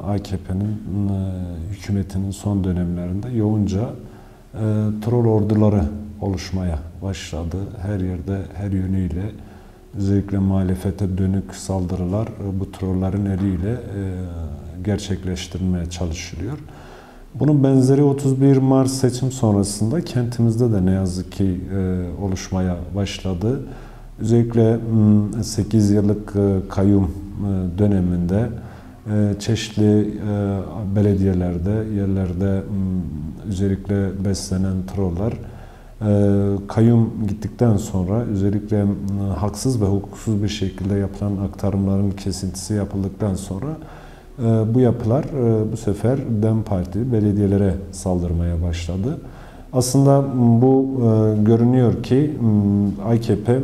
AKP'nin hükümetinin son dönemlerinde yoğunca troll orduları oluşmaya başladı. Her yerde, her yönüyle özellikle muhalefete dönük saldırılar bu trollerin eliyle gerçekleştirilmeye çalışılıyor. Bunun benzeri 31 Mart seçim sonrasında kentimizde de ne yazık ki oluşmaya başladı. Özellikle 8 yıllık kayyum döneminde çeşitli belediyelerde, yerlerde özellikle beslenen troller kayyum gittikten sonra özellikle haksız ve hukuksuz bir şekilde yapılan aktarımların kesintisi yapıldıktan sonra bu yapılar bu sefer DEM Parti belediyelere saldırmaya başladı. Aslında bu görünüyor ki AKP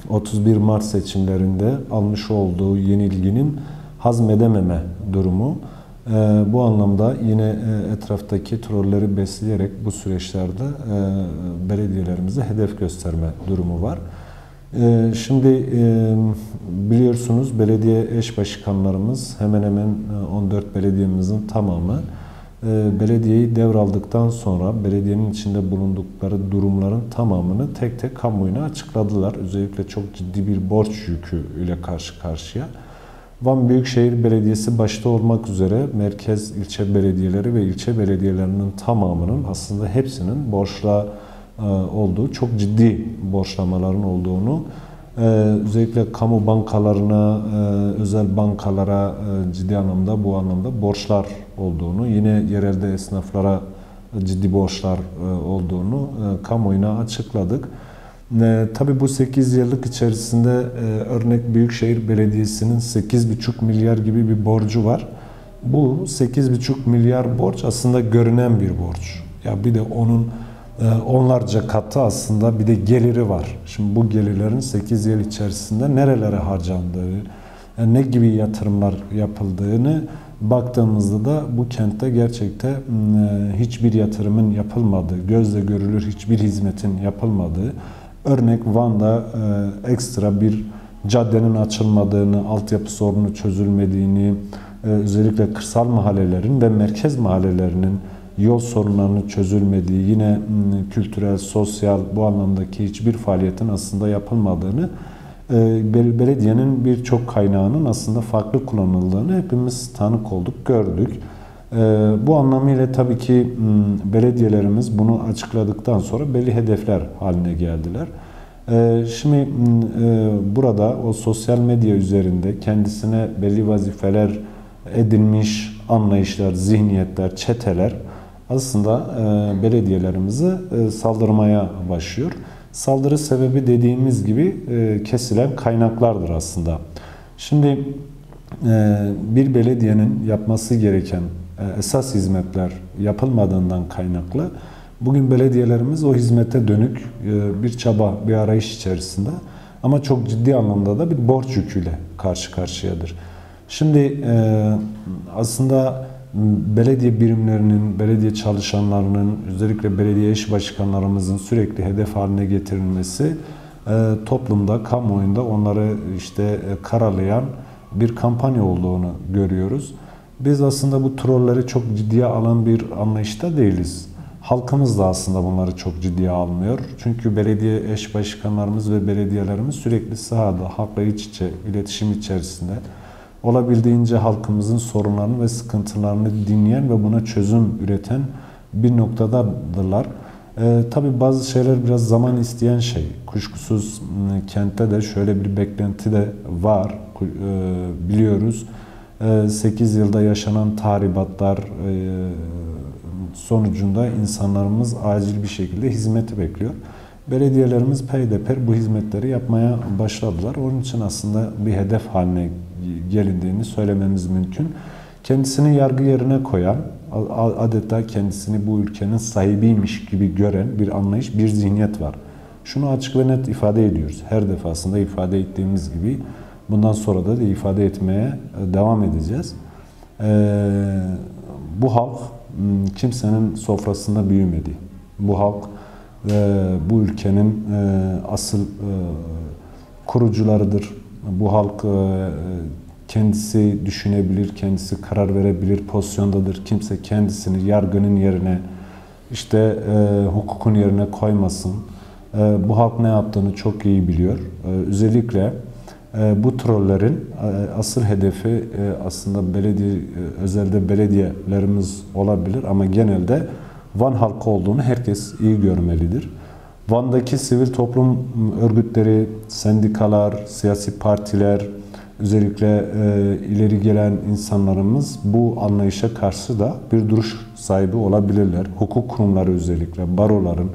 31 Mart seçimlerinde almış olduğu yenilginin hazmedememe durumu. Bu anlamda yine etraftaki trolleri besleyerek bu süreçlerde belediyelerimize hedef gösterme durumu var. Şimdi biliyorsunuz belediye eş başkanlarımız hemen hemen 14 belediyemizin tamamı belediyeyi devraldıktan sonra belediyenin içinde bulundukları durumların tamamını tek tek kamuoyuna açıkladılar. Özellikle çok ciddi bir borç yükü ile karşı karşıya. Van Büyükşehir Belediyesi başta olmak üzere merkez ilçe belediyeleri ve ilçe belediyelerinin tamamının aslında hepsinin borçla olduğu, çok ciddi borçlamaların olduğunu, özellikle kamu bankalarına, özel bankalara ciddi anlamda bu anlamda borçlar olduğunu, yine yerelde esnaflara ciddi borçlar olduğunu kamuoyuna açıkladık. Tabii bu 8 yıllık içerisinde örnek Büyükşehir Belediyesi'nin 8,5 milyar gibi bir borcu var. Bu 8,5 milyar borç aslında görünen bir borç. Ya bir de onun onlarca katı aslında bir de geliri var. Şimdi bu gelirlerin 8 yıl içerisinde nerelere harcandığı, ne gibi yatırımlar yapıldığını baktığımızda da bu kentte gerçekten hiçbir yatırımın yapılmadığı, gözle görülür hiçbir hizmetin yapılmadığı, örnek Van'da ekstra bir caddenin açılmadığını, altyapı sorunu çözülmediğini, özellikle kırsal mahallelerin ve merkez mahallelerinin yol sorunlarının çözülmediği, yine kültürel, sosyal bu anlamdaki hiçbir faaliyetin aslında yapılmadığını, belediyenin birçok kaynağının aslında farklı kullanıldığını hepimiz tanık olduk, gördük. Bu anlamıyla tabii ki belediyelerimiz bunu açıkladıktan sonra belli hedefler haline geldiler. Şimdi burada o sosyal medya üzerinde kendisine belli vazifeler edinmiş anlayışlar, zihniyetler, çeteler aslında belediyelerimizi saldırmaya başlıyor. Saldırı sebebi dediğimiz gibi kesilen kaynaklardır aslında. Şimdi bir belediyenin yapması gereken esas hizmetler yapılmadığından kaynaklı bugün belediyelerimiz o hizmete dönük bir çaba, bir arayış içerisinde ama çok ciddi anlamda da bir borç yüküyle karşı karşıyadır. Şimdi aslında belediye birimlerinin, belediye çalışanlarının, özellikle belediye eş başkanlarımızın sürekli hedef haline getirilmesi toplumda, kamuoyunda onları işte karalayan bir kampanya olduğunu görüyoruz. Biz aslında bu trolleri çok ciddiye alan bir anlayışta değiliz. Halkımız da aslında bunları çok ciddiye almıyor. Çünkü belediye eş başkanlarımız ve belediyelerimiz sürekli sahada, halkla iç içe, iletişim içerisinde olabildiğince halkımızın sorunlarını ve sıkıntılarını dinleyen ve buna çözüm üreten bir noktadadırlar. Tabii bazı şeyler biraz zaman isteyen şey. Kuşkusuz kentte de şöyle bir beklenti de var. Biliyoruz 8 yılda yaşanan tahribatlar sonucunda insanlarımız acil bir şekilde hizmeti bekliyor. Belediyelerimiz peyderpey bu hizmetleri yapmaya başladılar. Onun için aslında bir hedef haline gelindiğini söylememiz mümkün. Kendisini yargı yerine koyan, adeta kendisini bu ülkenin sahibiymiş gibi gören bir anlayış, bir zihniyet var. Şunu açık ve net ifade ediyoruz. Her defasında ifade ettiğimiz gibi bundan sonra da ifade etmeye devam edeceğiz. Bu halk kimsenin sofrasında büyümedi. Bu halk bu ülkenin asıl kurucularıdır. Bu halk kendisi düşünebilir, kendisi karar verebilir pozisyondadır. Kimse kendisini yargının yerine, hukukun yerine koymasın. Bu halk ne yaptığını çok iyi biliyor. Özellikle bu trollerin asıl hedefi aslında özelde belediyelerimiz olabilir ama genelde Van halkı olduğunu herkes iyi görmelidir. Van'daki sivil toplum örgütleri, sendikalar, siyasi partiler, özellikle ileri gelen insanlarımız bu anlayışa karşı da bir duruş sahibi olabilirler. Hukuk kurumları özellikle, baroların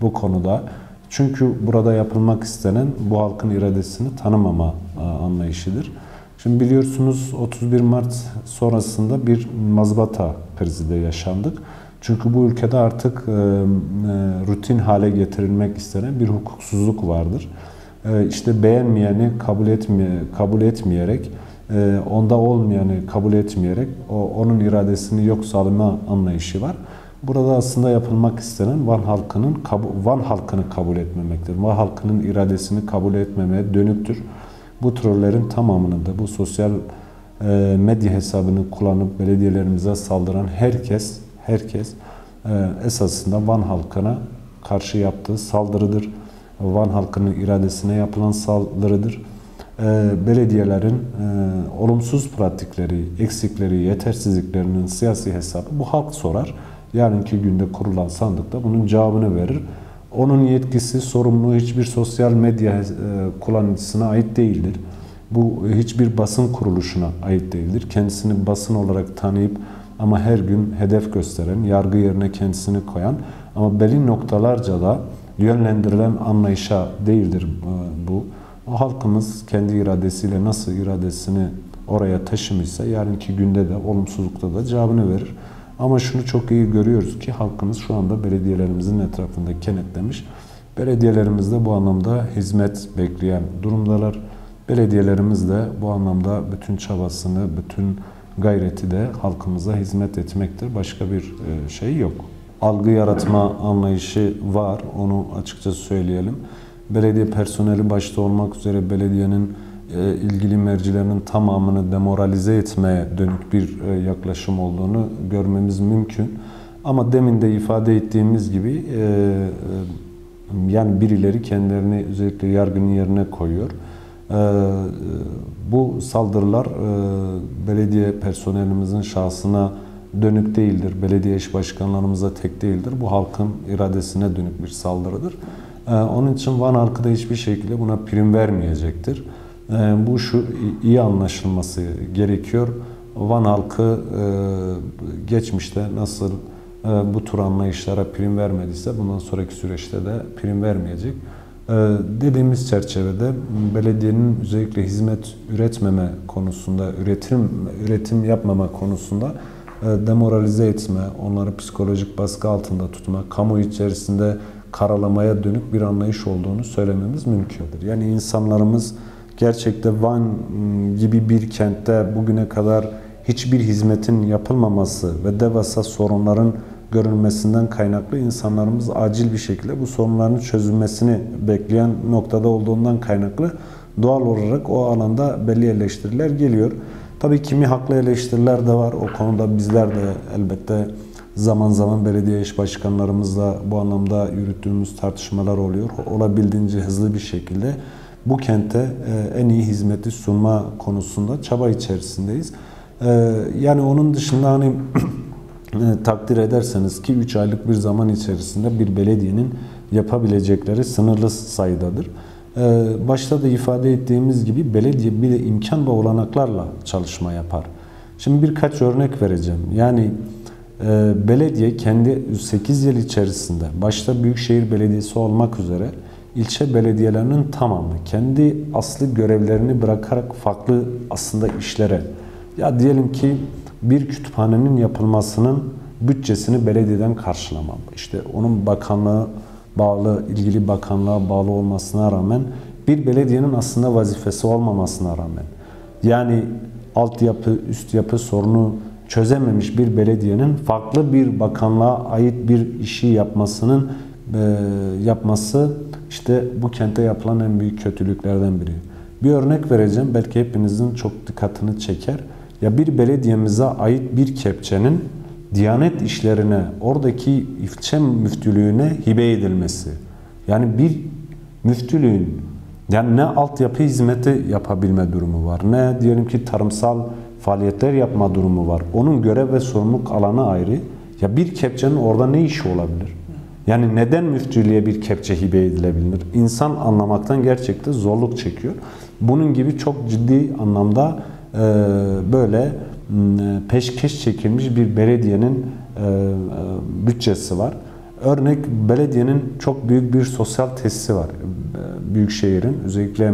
bu konuda. Çünkü burada yapılmak istenen bu halkın iradesini tanımama anlayışıdır. Şimdi biliyorsunuz 31 Mart sonrasında bir mazbata krizi de yaşandık. Çünkü bu ülkede artık rutin hale getirilmek istenen bir hukuksuzluk vardır. Beğenmeyeni kabul etmeyerek, onda olmayanı kabul etmeyerek onun iradesini yok sayma anlayışı var. Burada aslında yapılmak istenen Van halkını kabul etmemektir. Van halkının iradesini kabul etmemeye dönüktür. Bu trollerin tamamını da bu sosyal medya hesabını kullanıp belediyelerimize saldıran herkes esasında Van halkına karşı yaptığı saldırıdır. Van halkının iradesine yapılan saldırıdır. Belediyelerin olumsuz pratikleri, eksikleri, yetersizliklerinin siyasi hesabı bu halk sorar. Yarınki günde kurulan sandıkta bunun cevabını verir. Onun yetkisi, sorumluluğu hiçbir sosyal medya kullanıcısına ait değildir. Bu hiçbir basın kuruluşuna ait değildir. Kendisini basın olarak tanıyıp ama her gün hedef gösteren, yargı yerine kendisini koyan ama belli noktalarca da yönlendirilen anlayışa değildir bu. O halkımız kendi iradesiyle nasıl iradesini oraya taşımışsa yarınki günde de olumsuzlukta da cevabını verir. Ama şunu çok iyi görüyoruz ki halkımız şu anda belediyelerimizin etrafında kenetlemiş. Belediyelerimiz de bu anlamda hizmet bekleyen durumdalar. Belediyelerimiz de bu anlamda bütün çabasını, bütün gayreti de halkımıza hizmet etmektir. Başka bir şey yok. Algı yaratma anlayışı var, onu açıkça söyleyelim. Belediye personeli başta olmak üzere belediyenin ilgili mercilerinin tamamını demoralize etmeye dönük bir yaklaşım olduğunu görmemiz mümkün. Ama demin de ifade ettiğimiz gibi yani birileri kendilerini özellikle yargının yerine koyuyor. Bu saldırılar belediye personelimizin şahsına dönük değildir. Belediye eş başkanlarımıza tek değildir. Bu halkın iradesine dönük bir saldırıdır. Onun için Van halkı da hiçbir şekilde buna prim vermeyecektir. Bu iyi anlaşılması gerekiyor. Van halkı geçmişte nasıl bu tür anlayışlara prim vermediyse bundan sonraki süreçte de prim vermeyecek. Dediğimiz çerçevede belediyenin özellikle hizmet üretmeme konusunda, üretim yapmama konusunda demoralize etme, onları psikolojik baskı altında tutma, kamu içerisinde karalamaya dönük bir anlayış olduğunu söylememiz mümkündür. Yani insanlarımız gerçekten Van gibi bir kentte bugüne kadar hiçbir hizmetin yapılmaması ve devasa sorunların görülmesinden kaynaklı insanlarımız acil bir şekilde bu sorunların çözülmesini bekleyen noktada olduğundan kaynaklı doğal olarak o alanda belli eleştiriler geliyor. Tabii kimi haklı eleştiriler de var. O konuda bizler de elbette zaman zaman belediye eş başkanlarımızla bu anlamda yürüttüğümüz tartışmalar oluyor. Olabildiğince hızlı bir şekilde bu kente en iyi hizmeti sunma konusunda çaba içerisindeyiz. Yani onun dışında takdir ederseniz ki 3 aylık bir zaman içerisinde bir belediyenin yapabilecekleri sınırlı sayıdadır. Başta da ifade ettiğimiz gibi belediye bir de imkan ve olanaklarla çalışma yapar. Şimdi birkaç örnek vereceğim. Yani belediye kendi 8 yıl içerisinde başta Büyükşehir Belediyesi olmak üzere ilçe belediyelerinin tamamı kendi asli görevlerini bırakarak farklı aslında işlere, ya diyelim ki bir kütüphanenin yapılmasının bütçesini belediyeden karşılamam. Onun bakanlığa bağlı, ilgili bakanlığa bağlı olmasına rağmen bir belediyenin aslında vazifesi olmamasına rağmen, yani altyapı, üst yapı sorunu çözememiş bir belediyenin farklı bir bakanlığa ait bir işi yapması işte bu kente yapılan en büyük kötülüklerden biri. Bir örnek vereceğim. Belki hepinizin çok dikkatini çeker. Ya bir belediyemize ait bir kepçenin Diyanet işlerine, oradaki ilçe müftülüğüne hibe edilmesi. Yani bir müftülüğün yani ne altyapı hizmeti yapabilme durumu var, ne diyelim ki tarımsal faaliyetler yapma durumu var. Onun görev ve sorumluluk alanı ayrı. Ya bir kepçenin orada ne işi olabilir? Yani neden müftülüğe bir kepçe hibe edilebilir? İnsan anlamaktan gerçekten zorluk çekiyor. Bunun gibi çok ciddi anlamda böyle peşkeş çekilmiş bir belediyenin bütçesi var. Örnek belediyenin çok büyük bir sosyal tesisi var. Büyükşehir'in özellikle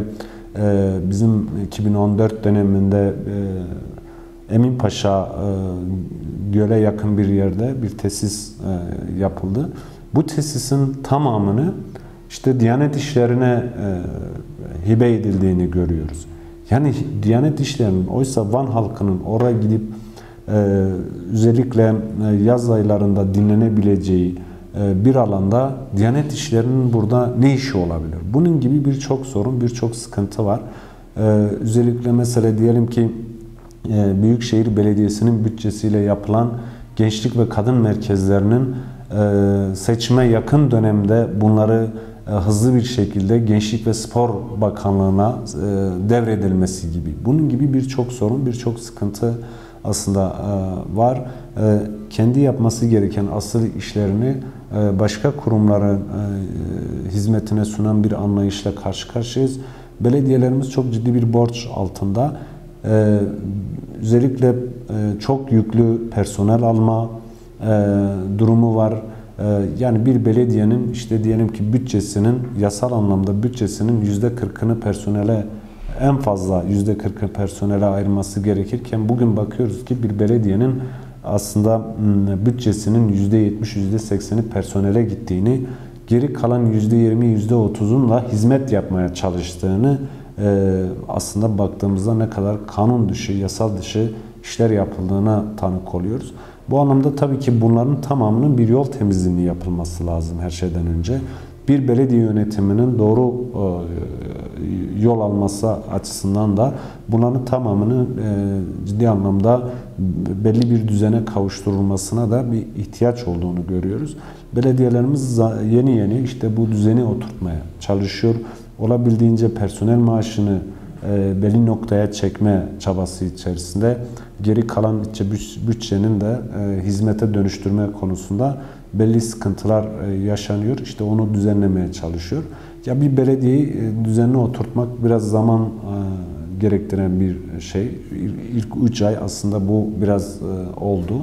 bizim 2014 döneminde Eminpaşa göle yakın bir yerde bir tesis yapıldı. Bu tesisin tamamını işte Diyanet işlerine hibe edildiğini görüyoruz. Yani Diyanet işlerinin oysa Van halkının oraya gidip özellikle yaz aylarında dinlenebileceği bir alanda Diyanet işlerinin burada ne işi olabilir? Bunun gibi birçok sorun, birçok sıkıntı var. Özellikle mesela diyelim ki Büyükşehir Belediyesi'nin bütçesiyle yapılan gençlik ve kadın merkezlerinin seçime yakın dönemde bunları hızlı bir şekilde Gençlik ve Spor Bakanlığı'na devredilmesi gibi. Bunun gibi birçok sorun, birçok sıkıntı aslında var. Kendi yapması gereken asıl işlerini başka kurumların hizmetine sunan bir anlayışla karşı karşıyayız. Belediyelerimiz çok ciddi bir borç altında. Özellikle çok yüklü personel alma durumu var. Yani bir belediyenin işte diyelim ki bütçesinin yasal anlamda bütçesinin %40'ını personele en fazla %40'ı personele ayırması gerekirken bugün bakıyoruz ki bir belediyenin aslında bütçesinin %70, %80'i personele gittiğini, geri kalan %20, %30'unla hizmet yapmaya çalıştığını aslında baktığımızda ne kadar kanun dışı, yasal dışı işler yapıldığına tanık oluyoruz. Bu anlamda tabii ki bunların tamamının bir yol temizliği yapılması lazım her şeyden önce. Bir belediye yönetiminin doğru yol alması açısından da bunların tamamını ciddi anlamda belli bir düzene kavuşturulmasına da bir ihtiyaç olduğunu görüyoruz. Belediyelerimiz yeni işte bu düzeni oturtmaya çalışıyor. Olabildiğince personel maaşını belli noktaya çekme çabası içerisinde geri kalan bütçenin de hizmete dönüştürme konusunda belli sıkıntılar yaşanıyor. İşte onu düzenlemeye çalışıyor. Ya bir belediyeyi düzenli oturtmak biraz zaman gerektiren bir şey. İlk 3 ay aslında bu biraz oldu.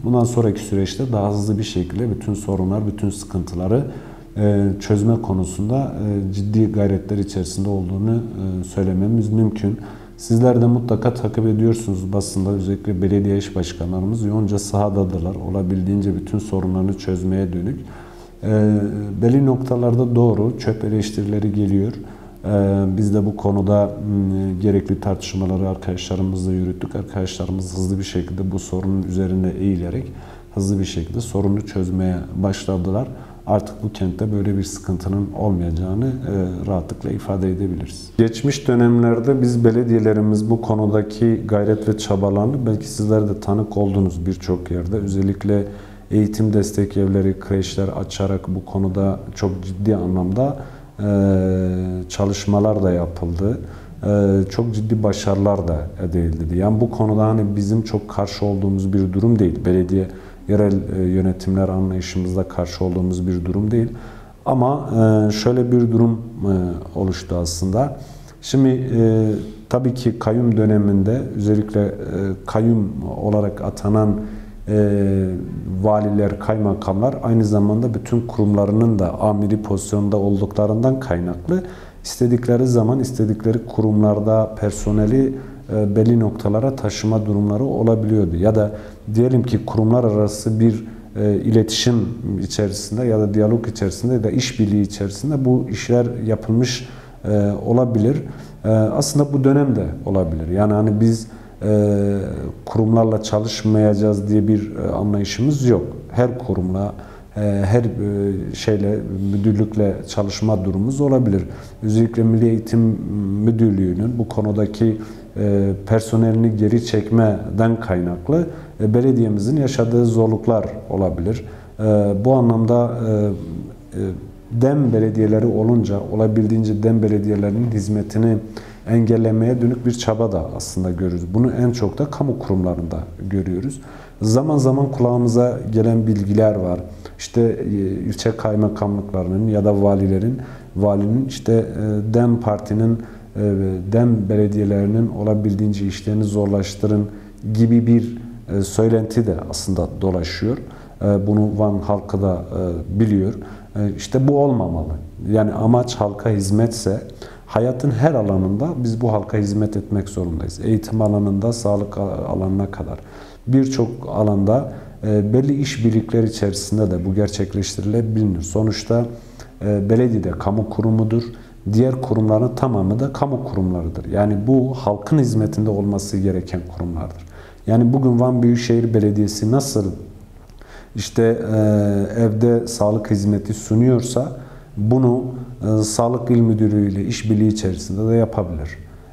Bundan sonraki süreçte daha hızlı bir şekilde bütün sorunlar, bütün sıkıntıları çözme konusunda ciddi gayretler içerisinde olduğunu söylememiz mümkün. Sizler de mutlaka takip ediyorsunuz basında, özellikle belediye iş başkanlarımız yoğunca sahadadılar. Olabildiğince bütün sorunlarını çözmeye dönük. Belli noktalarda doğru çöp eleştirileri geliyor. Biz de bu konuda gerekli tartışmaları arkadaşlarımızla yürüttük. Arkadaşlarımız hızlı bir şekilde bu sorunun üzerine eğilerek hızlı bir şekilde sorunu çözmeye başladılar. Artık bu kentte böyle bir sıkıntının olmayacağını rahatlıkla ifade edebiliriz. Geçmiş dönemlerde biz belediyelerimiz bu konudaki gayret ve çabalarını belki sizler de tanık oldunuz birçok yerde. Özellikle eğitim destek evleri, kreşler açarak bu konuda çok ciddi anlamda çalışmalar da yapıldı. Çok ciddi başarılar da elde edildi. Yani bu konuda hani bizim çok karşı olduğumuz bir durum değil. Belediye yerel yönetimler anlayışımızda karşı olduğumuz bir durum değil. Ama şöyle bir durum oluştu aslında. Şimdi tabii ki kayyum döneminde özellikle kayyum olarak atanan valiler, kaymakamlar aynı zamanda bütün kurumlarının da amiri pozisyonunda olduklarından kaynaklı istedikleri zaman istedikleri kurumlarda personeli belli noktalara taşıma durumları olabiliyordu. Ya da diyelim ki kurumlar arası bir iletişim içerisinde ya da diyalog içerisinde ya da işbirliği içerisinde bu işler yapılmış olabilir. Aslında bu dönemde olabilir. Yani hani biz kurumlarla çalışmayacağız diye bir anlayışımız yok. Her kurumla, her şeyle, müdürlükle çalışma durumumuz olabilir. Özellikle Milli Eğitim Müdürlüğü'nün bu konudaki personelini geri çekmeden kaynaklı belediyemizin yaşadığı zorluklar olabilir. Bu anlamda DEM belediyeleri olunca olabildiğince DEM belediyelerinin hizmetini engellemeye dönük bir çaba da aslında görüyoruz. Bunu en çok da kamu kurumlarında görüyoruz. Zaman zaman kulağımıza gelen bilgiler var. İşte ilçe kaymakamlıklarının ya da valinin işte DEM partinin, DEM belediyelerinin olabildiğince işlerini zorlaştırın gibi bir söylenti de aslında dolaşıyor. Bunu Van halkı da biliyor. İşte bu olmamalı. Yani amaç halka hizmetse hayatın her alanında biz bu halka hizmet etmek zorundayız. Eğitim alanında, sağlık alanına kadar. Birçok alanda belli işbirlikleri içerisinde de bu gerçekleştirilebilir. Sonuçta belediye de kamu kurumudur. Diğer kurumların tamamı da kamu kurumlarıdır. Yani bu halkın hizmetinde olması gereken kurumlardır. Yani bugün Van Büyükşehir Belediyesi nasıl işte evde sağlık hizmeti sunuyorsa bunu Sağlık İl Müdürlüğü ile işbirliği içerisinde de yapabilir.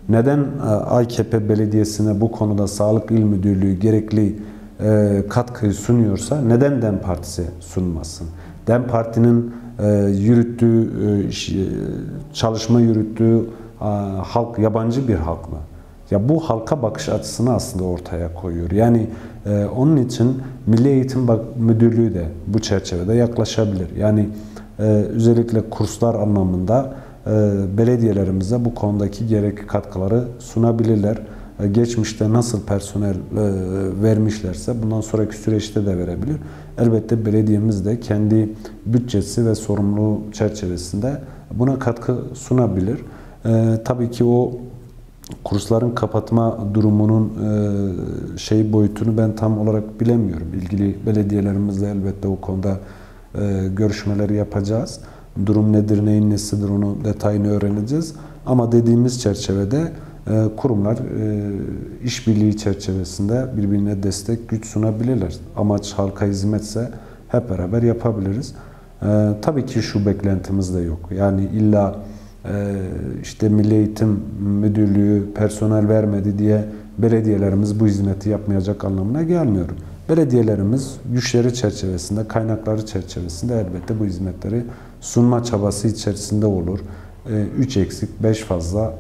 Neden AKP Belediyesi'ne bu konuda Sağlık İl Müdürlüğü gerekli katkıyı sunuyorsa neden DEM Partisi sunmasın? DEM Parti'nin yürüttüğü, çalışma yürüttüğü halk yabancı bir halk mı? Ya bu halka bakış açısını aslında ortaya koyuyor. Yani onun için Milli Eğitim Müdürlüğü de bu çerçevede yaklaşabilir. Yani özellikle kurslar anlamında belediyelerimize bu konudaki gerekli katkıları sunabilirler. Geçmişte nasıl personel vermişlerse bundan sonraki süreçte de verebilir. Elbette belediyemiz de kendi bütçesi ve sorumluluğu çerçevesinde buna katkı sunabilir. Tabii ki o kursların kapatma durumunun boyutunu ben tam olarak bilemiyorum. İlgili belediyelerimizle elbette o konuda görüşmeleri yapacağız. Durum nedir, neyin nesidir onu detayını öğreneceğiz. Ama dediğimiz çerçevede kurumlar işbirliği çerçevesinde birbirine destek, güç sunabilirler. Amaç halka hizmetse hep beraber yapabiliriz. Tabii ki şu beklentimiz de yok. Yani illa işte Milli Eğitim Müdürlüğü personel vermedi diye belediyelerimiz bu hizmeti yapmayacak anlamına gelmiyor. Belediyelerimiz güçleri çerçevesinde, kaynakları çerçevesinde elbette bu hizmetleri sunma çabası içerisinde olur. 3 eksik, 5 fazla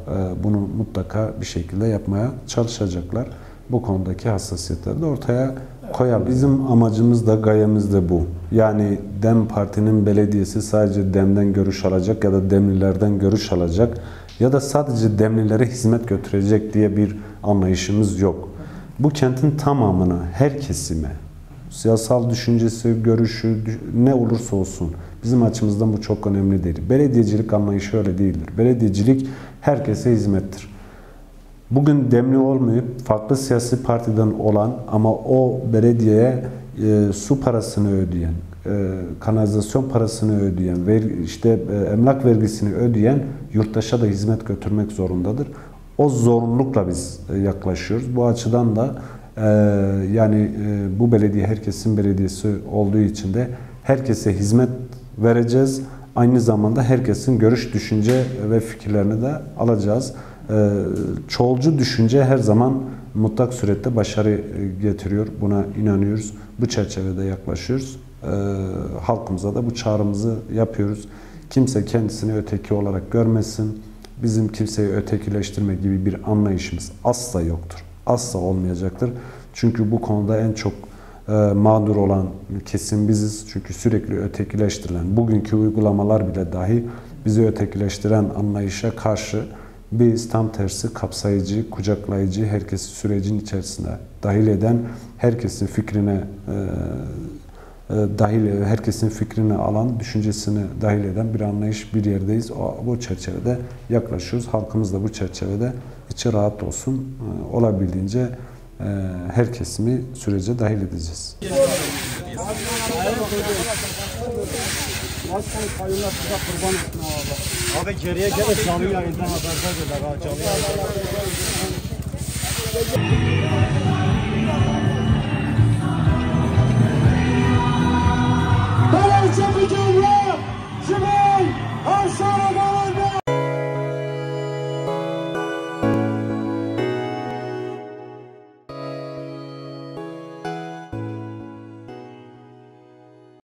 bunu mutlaka bir şekilde yapmaya çalışacaklar. Bu konudaki hassasiyetleri de ortaya koyalım. Bizim amacımız da gayemiz de bu. Yani DEM Parti'nin belediyesi sadece DEM'den görüş alacak ya da DEM'lilerden görüş alacak ya da sadece DEM'lilere hizmet götürecek diye bir anlayışımız yok. Bu kentin tamamına, her kesime, siyasal düşüncesi, görüşü ne olursa olsun bizim açımızdan bu çok önemli değil. Belediyecilik anlayışı öyle değildir. Belediyecilik herkese hizmettir. Bugün DEM'li olmayıp farklı siyasi partiden olan ama o belediyeye su parasını ödeyen, kanalizasyon parasını ödeyen, emlak vergisini ödeyen yurttaşa da hizmet götürmek zorundadır. O zorunlulukla biz yaklaşıyoruz. Bu açıdan da bu belediye herkesin belediyesi olduğu için de herkese hizmet vereceğiz. Aynı zamanda herkesin görüş, düşünce ve fikirlerini de alacağız. Çoğulcu düşünce her zaman mutlak surette başarı getiriyor. Buna inanıyoruz. Bu çerçevede yaklaşıyoruz. Halkımıza da bu çağrımızı yapıyoruz. Kimse kendisini öteki olarak görmesin. Bizim kimseyi ötekileştirme gibi bir anlayışımız asla yoktur. Asla olmayacaktır. Çünkü bu konuda en çok mağdur olan kesim biziz. Çünkü sürekli ötekileştirilen, bugünkü uygulamalar bile dahi bizi ötekileştiren anlayışa karşı biz tam tersi kapsayıcı, kucaklayıcı, herkesi sürecin içerisine dahil eden, herkesin fikrine herkesin fikrini alan, düşüncesini dahil eden bir anlayış, bir yerdeyiz. Bu çerçevede yaklaşıyoruz. Halkımız da bu çerçevede içi rahat olsun. Olabildiğince her kesimi sürece dahil edeceğiz. Abi geriye gel, canlı yayından haberdar eder ha, canlı yayından. Gece...